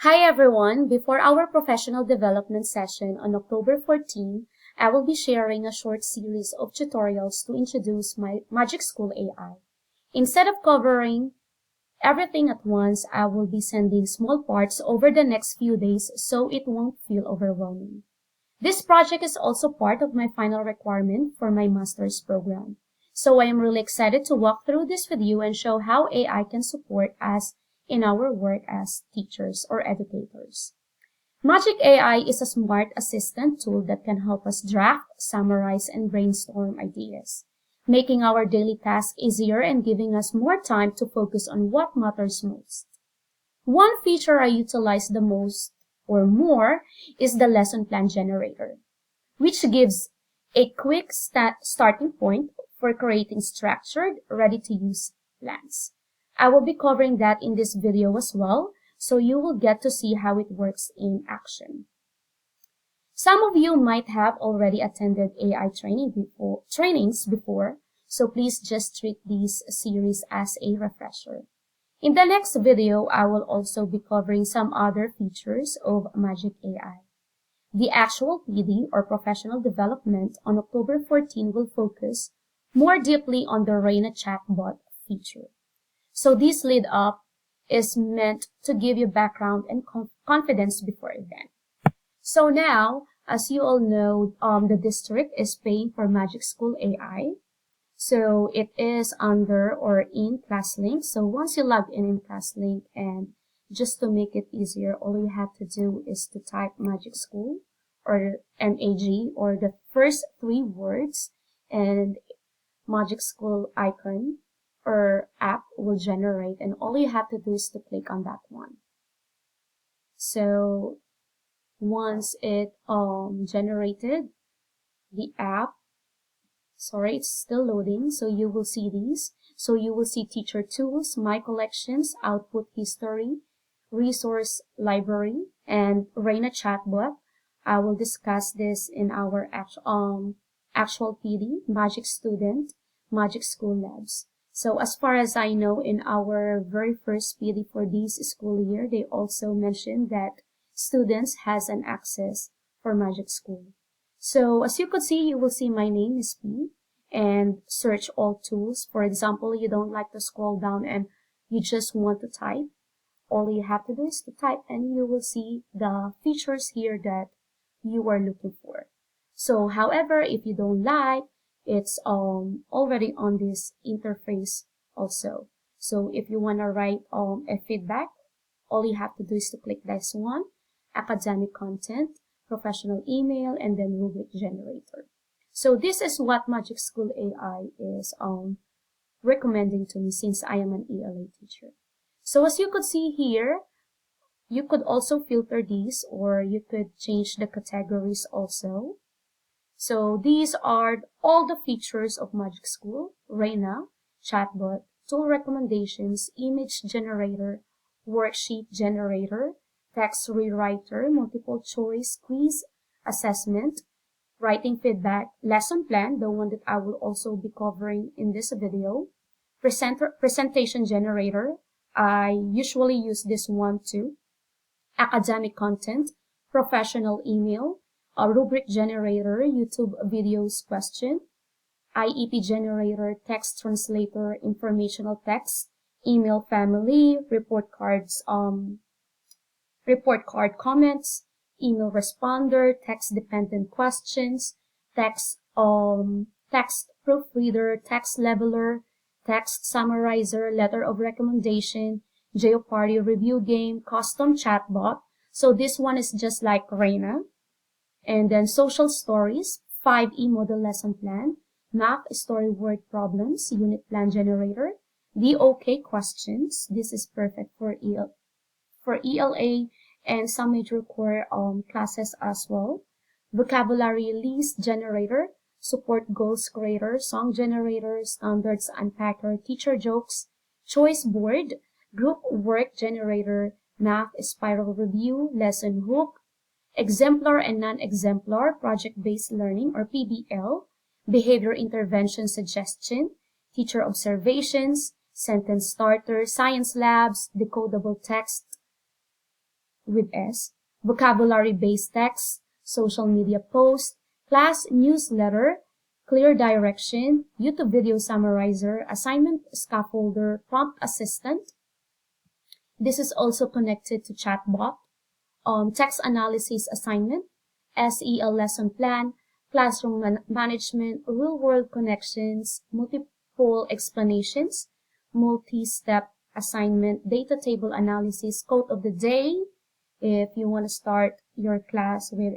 Hi everyone! Before our professional development session on October 14, I will be sharing a short series of tutorials to introduce my Magic School AI. Instead of covering everything at once, I will be sending small parts over the next few days so it won't feel overwhelming. This project is also part of my final requirement for my master's program. So I am really excited to walk through this with you and show how AI can support us in our work as teachers or educators. Magic AI is a smart assistant tool that can help us draft, summarize, and brainstorm ideas, making our daily tasks easier and giving us more time to focus on what matters most. One feature I utilize the most or more is the lesson plan generator, which gives a quick starting point for creating structured, ready-to-use plans. I will be covering that in this video as well, so you will get to see how it works in action. Some of you might have already attended AI trainings before, so please just treat this series as a refresher. In the next video, I will also be covering some other features of Magic AI. The actual PD or professional development on October 14 will focus more deeply on the Reina chatbot feature. So this lead up is meant to give you background and confidence before event. So now, as you all know, the district is paying for Magic School AI. So it is under or in ClassLink. So once you log in ClassLink, and just to make it easier, all you have to do is to type Magic School or MAG or the first three words, and Magic School icon or app will generate, and all you have to do is to click on that one. So once it generated the app, sorry, it's still loading. So you will see these. So you will see teacher tools, my collections, output history, resource library, and Reina chatbot. I will discuss this in our actual PD, Magic Student, Magic School Labs. So as far as I know, in our very first PD for this school year, they also mentioned that students has an access for Magic School. So as you could see, you will see my name is P and search all tools. For example, you don't like to scroll down and you just want to type. All you have to do is to type and you will see the features here that you are looking for. So however, if you don't like, it's already on this interface also. So if you want to write a feedback, all you have to do is to click this one, academic content, professional email, and then rubric generator. So this is what Magic School AI is recommending to me since I am an ELA teacher. So as you could see here, you could also filter these or you could change the categories also. So these are all the features of Magic School: Reina, chatbot, tool recommendations, image generator, worksheet generator, text rewriter, multiple choice, quiz, assessment, writing feedback, lesson plan, the one that I will also be covering in this video, presentation generator. I usually use this one too. Academic content, professional email, a rubric generator, YouTube videos question, IEP generator, text translator, informational text, email family, report card comments, email responder, text dependent questions, text proofreader, text leveler, text summarizer, letter of recommendation, Jeopardy review game, custom chatbot. So this one is just like Reina. And then social stories, 5E model lesson plan, math story word problems, unit plan generator, DOK questions. This is perfect for ELA and some major core classes as well. Vocabulary list generator, support goals creator, song generator, standards unpacker, teacher jokes, choice board, group work generator, math spiral review, lesson hook, exemplar and non-exemplar, project-based learning or PBL, behavior intervention suggestion, teacher observations, sentence starter, science labs, decodable text, with S, vocabulary-based text, social media post, class newsletter, clear direction, YouTube video summarizer, assignment scaffolder, prompt assistant. This is also connected to chatbot, text analysis assignment, SEL lesson plan, classroom management, real-world connections, multiple explanations, multi-step assignment, data table analysis, quote of the day, if you want to start your class with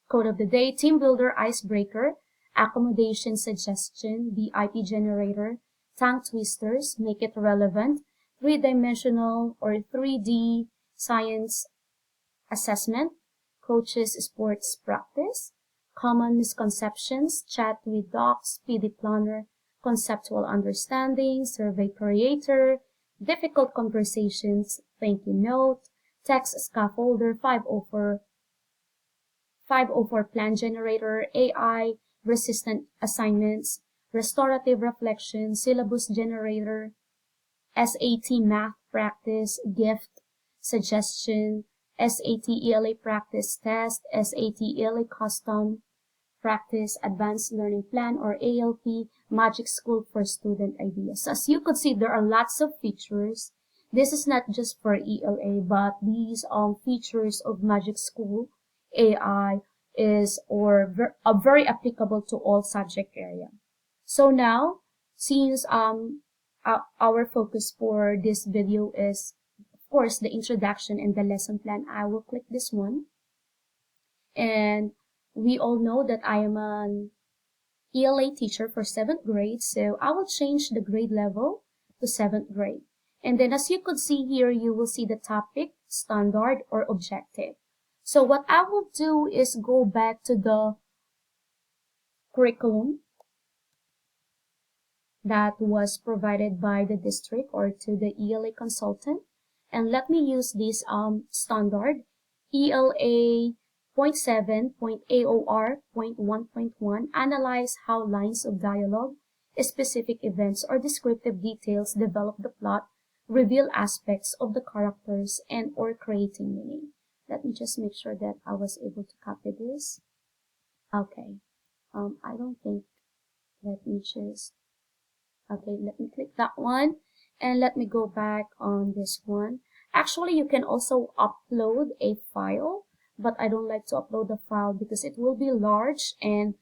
quote of the day, team builder, icebreaker, accommodation suggestion, BIP generator, tongue twisters, make it relevant, three-dimensional or 3D science assessment, coaches sports practice, common misconceptions, chat with docs, PD planner, conceptual understanding, survey creator, difficult conversations, thank you note, text scaffolder, 504 plan generator, AI, resistant assignments, restorative reflection, syllabus generator, SAT math practice, gift, suggestion, SAT ELA practice test, SAT ELA custom practice, advanced learning plan, or ALP, Magic School for student ideas. As you could see, there are lots of features. This is not just for ELA, but these features of Magic School AI is very applicable to all subject area. So now, since our focus for this video is, of course, the introduction and the lesson plan, I will click this one. And we all know that I am an ELA teacher for 7th grade, so I will change the grade level to 7th grade. And then as you could see here, you will see the topic, standard, or objective. So what I will do is go back to the curriculum that was provided by the district or to the ELA consultant. And let me use this standard, ELA 0.7.AOR.1.1, analyze how lines of dialogue, specific events, or descriptive details develop the plot, reveal aspects of the characters, and or creating meaning. Let me just make sure that I was able to copy this. Okay. I don't think, let me click that one, and let me go back on this one. Actually, you can also upload a file, but I don't like to upload the file because it will be large, and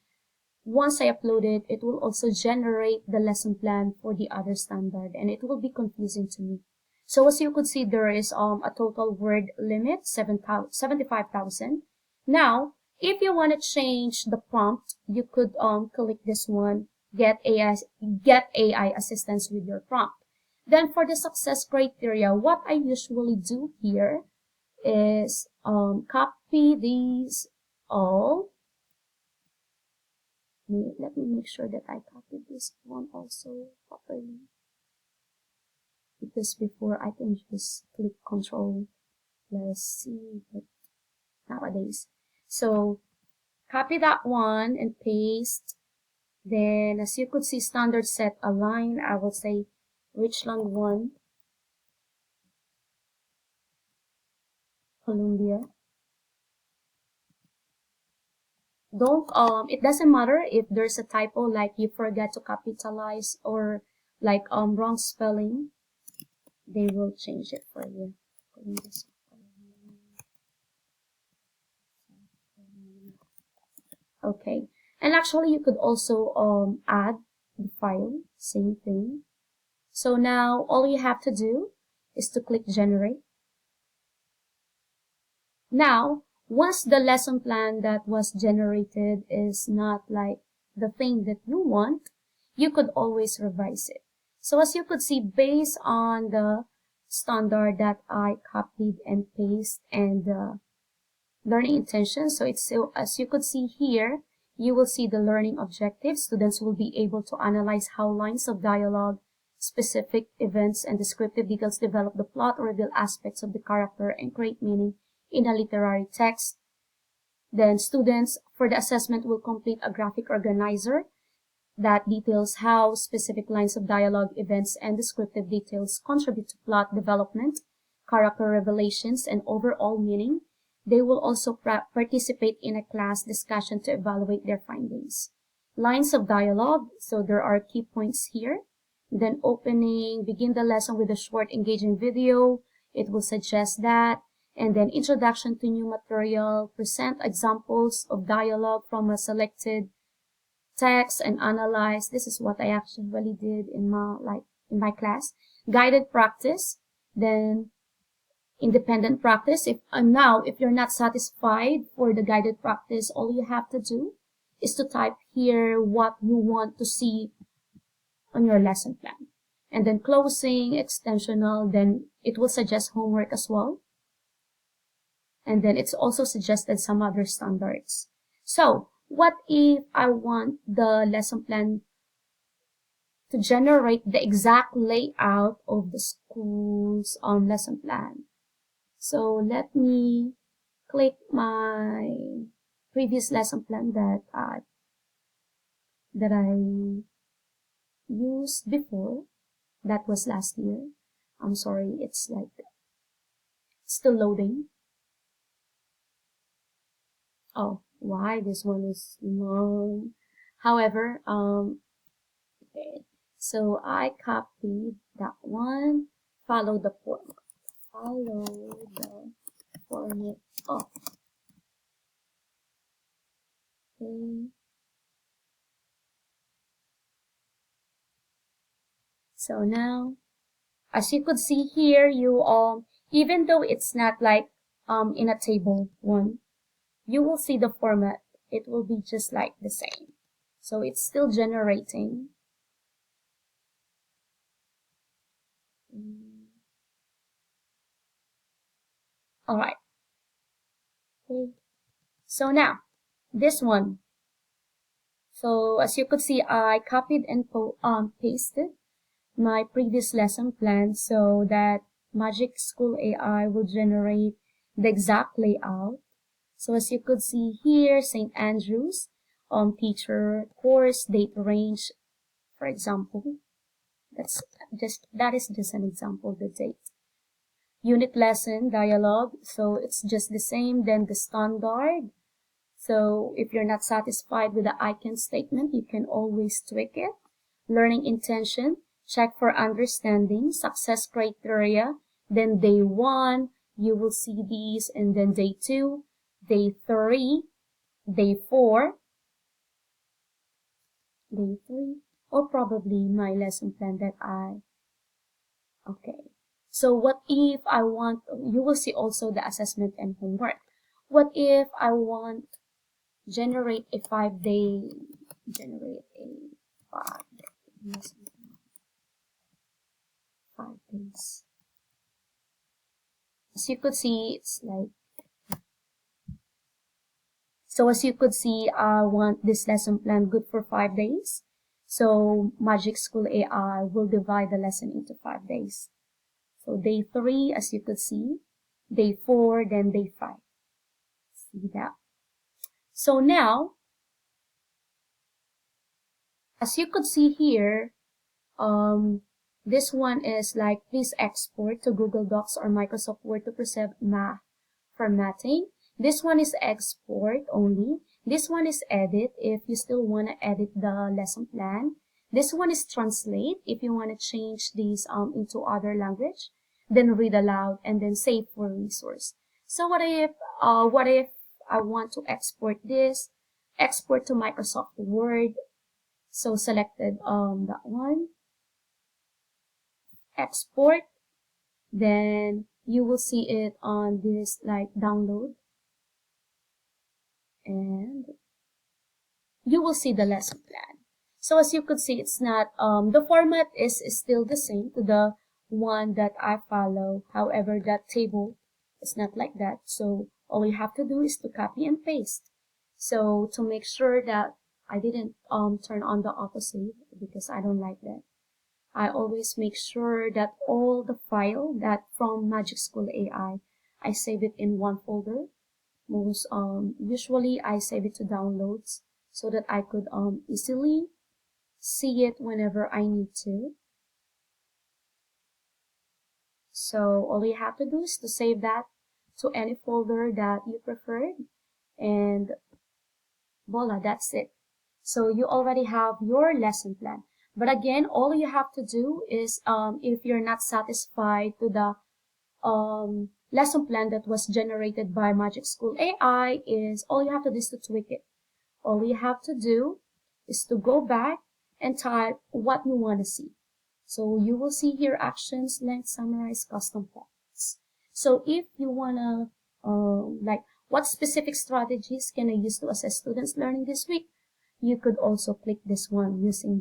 once I upload it, it will also generate the lesson plan for the other standard, and it will be confusing to me. So as you could see, there is a total word limit, 75,000. Now, if you want to change the prompt, you could click this one, get AI assistance with your prompt. Then for the success criteria, what I usually do here is copy these all. Let me make sure that I copied this one also properly, because before I can just click Control plus C, but nowadays. So copy that one and paste. Then as you could see, standard set align, I will say Richland 1, Columbia. Don't, it doesn't matter if there's a typo, like you forgot to capitalize or like wrong spelling, they will change it for you. Okay, and actually you could also add the file, same thing. So now all you have to do is to click generate. Now, once the lesson plan that was generated is not like the thing that you want, you could always revise it. So as you could see, based on the standard that I copied and pasted and the learning intention, so as you could see here, you will see the learning objectives. Students will be able to analyze how lines of dialogue, specific events, and descriptive details develop the plot or reveal aspects of the character and create meaning in a literary text. Then students for the assessment will complete a graphic organizer that details how specific lines of dialogue, events, and descriptive details contribute to plot development, character revelations, and overall meaning. They will also participate in a class discussion to evaluate their findings. Lines of dialogue, so there are key points here. Then opening, begin the lesson with a short engaging video. It will suggest that. And then introduction to new material, present examples of dialogue from a selected text and analyze. This is what I actually did in my class. Guided practice, then independent practice. If you're not satisfied for the guided practice, all you have to do is to type here what you want to see on your lesson plan. And then closing, extensional, then it will suggest homework as well. And then it's also suggested some other standards. So what if I want the lesson plan to generate the exact layout of the school's lesson plan? So let me click my previous lesson plan that I used before. That was last year. I'm sorry, it's like still loading. Oh, why this one is long? However, okay. So I copied that one. Follow the format. Follow the format of. Okay. So now, as you could see here, you even though it's not like in a table one, you will see the format. It will be just like the same. So it's still generating. All right. Okay. So now, this one. So as you could see, I copied and pasted my previous lesson plan so that Magic School AI will generate the exact layout. So as you could see here, St. Andrews, teacher, course, date range, for example. That is just an example, the date. Unit lesson, dialogue, so it's just the same, then the standard. So if you're not satisfied with the I can statement, you can always tweak it. Learning intention, check for understanding, success criteria, then day 1, you will see these, and then day 2, day 3, day 4, day 3, or probably my lesson plan that okay. So what if I want, you will see also the assessment and homework. What if I want generate a 5-day, lesson plan, 5 days. As you could see, it's like, so as you could see, I want this lesson plan good for 5 days. So Magic School AI will divide the lesson into 5 days. So day 3, as you could see, day 4, then day 5. See that? So now, as you could see here, this one is like, please export to Google Docs or Microsoft Word to preserve math formatting. This one is export only. This one is edit if you still want to edit the lesson plan. This one is translate if you want to change these into other language. Then read aloud and then save for resource. So what if I want to export this? Export to Microsoft Word. So selected that one. Export. Then you will see it on this like download. And you will see the lesson plan. So as you could see, it's not, the format is still the same to the one that I follow. However, that table is not like that. So all you have to do is to copy and paste. So to make sure that I didn't turn on the autosave because I don't like that. I always make sure that all the file that from Magic School AI, I save it in one folder. Usually I save it to downloads so that I could easily see it whenever I need to. So all you have to do is to save that to any folder that you preferred, and voila, that's it. So you already have your lesson plan. But again, all you have to do is, if you're not satisfied to the lesson plan that was generated by Magic School AI, is all you have to do is to tweak it. All you have to do is to go back and type what you want to see. So you will see here actions, length, summarize, custom fonts. So if you want to, like, what specific strategies can I use to assess students' learning this week? You could also click this one using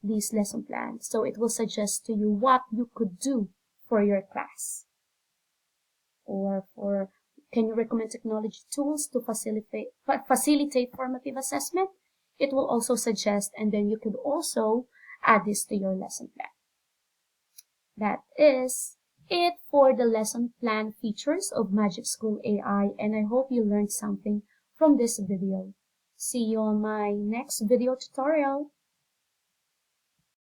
these lesson plans. So it will suggest to you what you could do for your class. Or can you recommend technology tools to facilitate formative assessment? It will also suggest, and then you could also add this to your lesson plan. That is it for the lesson plan features of Magic School AI, and I hope you learned something from this video. See you on my next video tutorial.